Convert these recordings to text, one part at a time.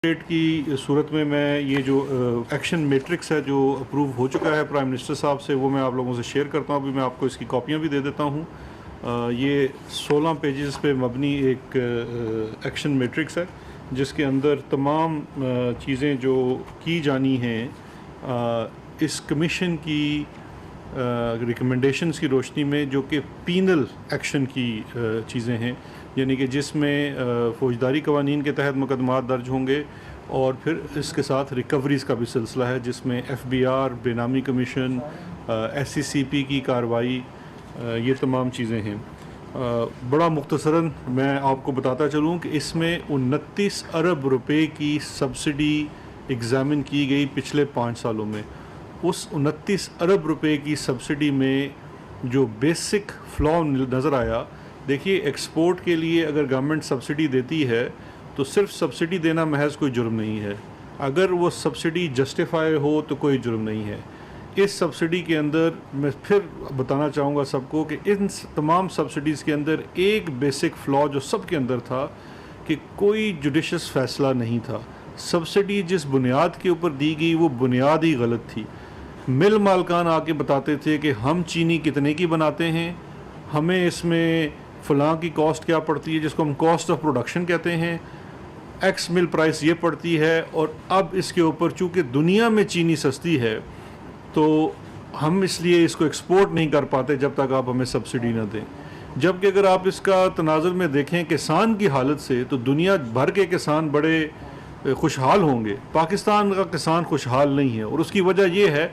Date کی صورت میں یہ جو ایکشن میٹرکس ہے جو اپروو ہو چکا ہے پرائم منسٹر صاحب سے، وہ میں آپ لوگوں سے شیئر کرتا ہوں. ابھی میں آپ کو اس کی کاپیاں بھی دے دیتا ہوں. یہ 16 پیجز پہ مبنی ایک ایکشن میٹرکس ہے جس کے اندر تمام چیزیں جو کی جانی ہیں اس کمیشن کی ریکمنڈیشنز کی روشنی میں، جو کہ پینل ایکشن کی چیزیں ہیں، یعنی کہ جس میں فوجداری قوانین کے تحت مقدمات درج ہوں گے، اور پھر اس کے ساتھ ریکوریز کا بھی سلسلہ ہے جس میں ایف بی آر، بے نامی کمیشن، ایس سی سی پی کی کارروائی، یہ تمام چیزیں ہیں. بڑا مختصراً میں آپ کو بتاتا چلوں کہ اس میں 29 ارب روپے کی سبسڈی ایگزامن کی گئی پچھلے 5 سالوں میں. اس 29 ارب روپے کی سبسڈی میں جو بیسک فلا نظر آیا، دیکھیے ایکسپورٹ کے لیے اگر گورنمنٹ سبسڈی دیتی ہے تو صرف سبسڈی دینا محض کوئی جرم نہیں ہے. اگر وہ سبسڈی جسٹیفائی ہو تو کوئی جرم نہیں ہے. اس سبسڈی کے اندر میں پھر بتانا چاہوں گا سب کو کہ ان تمام سبسڈیز کے اندر ایک بیسک فلا جو سب کے اندر تھا کہ کوئی جوڈیشس فیصلہ نہیں تھا. سبسڈی جس بنیاد کے اوپر دی گئی وہ بنیاد ہی غلط تھی. مل مالکان آ کے بتاتے تھے کہ ہم چینی کتنے کی بناتے ہیں، ہمیں اس میں فلاں کی کاسٹ کیا پڑتی ہے جس کو ہم کاسٹ آف پروڈکشن کہتے ہیں، ایکس مل پرائس یہ پڑتی ہے، اور اب اس کے اوپر چونکہ دنیا میں چینی سستی ہے تو ہم اس لیے اس کو ایکسپورٹ نہیں کر پاتے جب تک آپ ہمیں سبسڈی نہ دیں. جبکہ اگر آپ اس کا تناظر میں دیکھیں کسان کی حالت سے تو دنیا بھر کے کسان بڑے خوشحال ہوں گے. پاکستان کا کسان خوشحال نہیں ہے، اور اس کی وجہ یہ ہے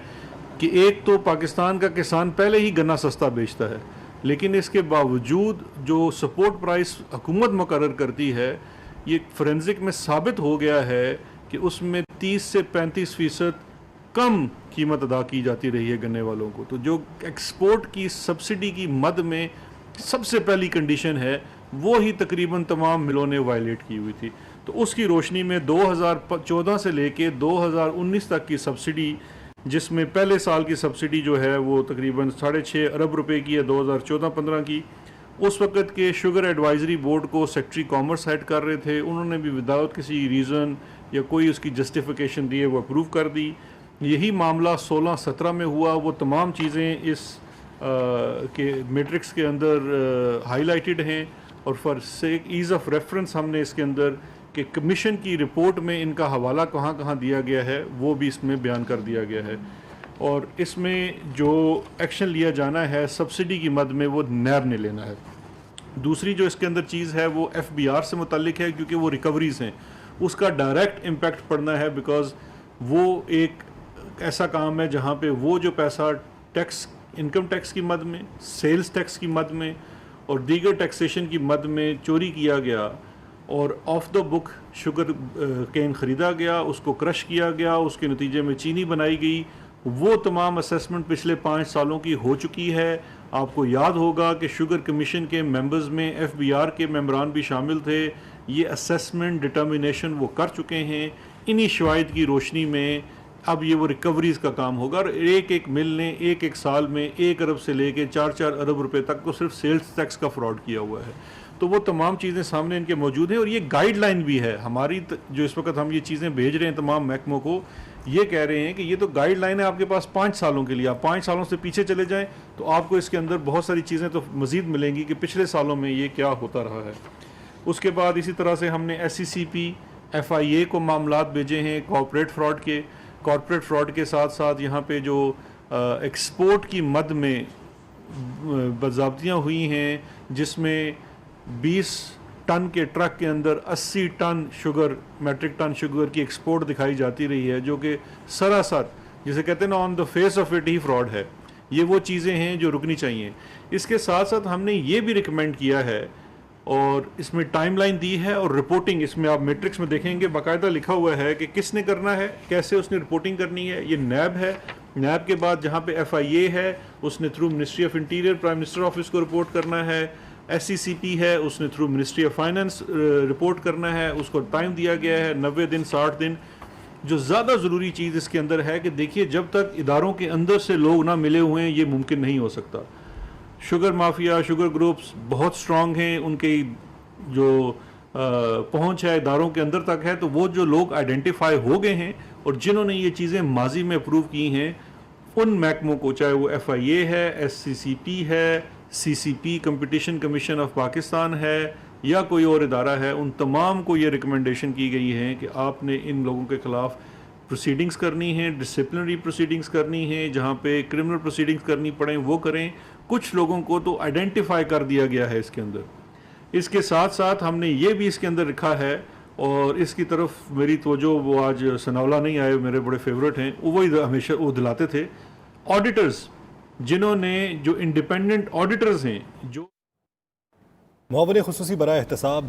کہ ایک تو پاکستان کا کسان پہلے ہی گنا سستا بیچتا ہے، لیکن اس کے باوجود جو سپورٹ پرائس حکومت مقرر کرتی ہے، یہ فورینزک میں ثابت ہو گیا ہے کہ اس میں 30 سے 35% کم قیمت ادا کی جاتی رہی ہے گنے والوں کو. تو جو ایکسپورٹ کی سبسڈی کی مد میں سب سے پہلی کنڈیشن ہے وہی تقریباً تمام ملوں نے وائلیٹ کی ہوئی تھی. تو اس کی روشنی میں 2014 سے لے کے 2019 تک کی سبسڈی، جس میں پہلے سال کی سبسڈی جو ہے وہ تقریباً 6.5 ارب روپے کی ہے 2014-15 کی. اس وقت کے شوگر ایڈوائزری بورڈ کو سیکٹری کامرس ہیڈ کر رہے تھے، انہوں نے بھی وداؤٹ کسی ریزن یا کوئی اس کی جسٹیفیکیشن دیے وہ اپروو کر دی. یہی معاملہ 16-17 میں ہوا. وہ تمام چیزیں اس کے میٹرکس کے اندر ہائی لائٹڈ ہیں، اور for sake as of reference ہم نے اس کے اندر کہ کمیشن کی رپورٹ میں ان کا حوالہ کہاں کہاں دیا گیا ہے وہ بھی اس میں بیان کر دیا گیا ہے. اور اس میں جو ایکشن لیا جانا ہے سبسڈی کی مد میں وہ نیب نے لینا ہے. دوسری جو اس کے اندر چیز ہے وہ ایف بی آر سے متعلق ہے، کیونکہ وہ ریکوریز ہیں، اس کا ڈائریکٹ امپیکٹ پڑنا ہے، بیکاز وہ ایک ایسا کام ہے جہاں پہ وہ جو پیسہ ٹیکس، انکم ٹیکس کی مد میں، سیلز ٹیکس کی مد میں اور دیگر ٹیکسیشن کی مد میں چوری کیا گیا، اور of the book sugar cane خریدا گیا، اس کو کرش کیا گیا، اس کے نتیجے میں چینی بنائی گئی. وہ تمام اسیسمنٹ پچھلے 5 سالوں کی ہو چکی ہے. آپ کو یاد ہوگا کہ شوگر کمیشن کے ممبرز میں ایف بی آر کے ممبران بھی شامل تھے. یہ اسیسمنٹ ڈٹرمنیشن وہ کر چکے ہیں. انہی شواہد کی روشنی میں اب یہ وہ ریکوریز کا کام ہوگا، اور ایک مل نے ایک سال میں 1 ارب سے لے کے 4 ارب روپے تک کو صرف سیلز ٹیکس کا فراڈ کیا ہوا ہے. تو وہ تمام چیزیں سامنے ان کے موجود ہیں، اور یہ گائیڈ لائن بھی ہے ہماری جو اس وقت ہم یہ چیزیں بھیج رہے ہیں تمام محکموں کو. یہ کہہ رہے ہیں کہ یہ تو گائیڈ لائن ہے آپ کے پاس 5 سالوں کے لیے، آپ 5 سالوں سے پیچھے چلے جائیں تو آپ کو اس کے اندر بہت ساری چیزیں تو مزید ملیں گی کہ پچھلے سالوں میں یہ کیا ہوتا رہا ہے. اس کے بعد اسی طرح سے ہم نے ایس سی سی پی، ایف آئی اے کو معاملات بھیجے ہیں کارپوریٹ فراڈ کے. کارپوریٹ فراڈ کے ساتھ ساتھ یہاں پہ جو ایکسپورٹ کی مد میں باضابطیاں ہوئی ہیں، جس میں 20 ٹن کے ٹرک کے اندر 80 ton sugar, metric ton sugar کی ایکسپورٹ دکھائی جاتی رہی ہے، جو کہ سراسر جسے کہتے ہیں نا on the face of it ہی فراڈ ہے. یہ وہ چیزیں ہیں جو رکنی چاہیے. اس کے ساتھ ساتھ ہم نے یہ بھی ریکمینڈ کیا ہے، اور اس میں ٹائم لائن دی ہے، اور رپورٹنگ اس میں آپ میٹرکس میں دیکھیں گے باقاعدہ لکھا ہوا ہے کہ کس نے کرنا ہے، کیسے اس نے رپورٹنگ کرنی ہے. یہ نیب ہے. نیب کے بعد جہاں پہ ایف آئی اے ہے اس نے through ministry of interior prime minister office کو رپورٹ کرنا ہے. ایس سی سی پی ہے، اس نے through ministry of finance report کرنا ہے. اس کو ٹائم دیا گیا ہے 90 دن 60 دن. جو زیادہ ضروری چیز اس کے اندر ہے کہ دیکھیے جب تک اداروں کے اندر سے لوگ نہ ملے ہوئے ہیں یہ ممکن نہیں ہو سکتا. شوگر مافیا، شوگر گروپس بہت سٹرونگ ہیں، ان کے جو پہنچ ہے اداروں کے اندر تک ہے، تو وہ جو لوگ آئیڈینٹیفائی ہو گئے ہیں اور جنہوں نے یہ چیزیں ماضی میں اپروو کی ہیں، ان محکموں کو، چاہے وہ ایف آئی اے ہے، ایس سی سی پی ہے، سی C P competition commission of Pakistan ہے، یا کوئی اور ادارہ ہے، ان تمام کو یہ ریکمنڈیشن کی گئی ہے کہ آپ نے ان لوگوں کے خلاف پروسیڈنگز کرنی ہیں، ڈسپلنری پروسیڈنگز کرنی ہیں، جہاں پہ کرمنل پروسیڈنگز کرنی پڑیں وہ کریں۔ کچھ لوگوں کو تو آئیڈینٹیفائی کر دیا گیا ہے اس کے اندر۔ اس کے ساتھ ساتھ ہم نے یہ بھی اس کے اندر لکھا ہے، اور اس کی طرف میری توجہ، وہ آج ثناءاللہ نہیں آئے، میرے بڑے فیورٹ ہیں، وہی ہمیشہ وہ دلاتے تھے، آڈیٹرز جنہوں نے، جو انڈیپینڈنٹ آڈیٹرز ہیں، جو معاون خصوصی برائے احتساب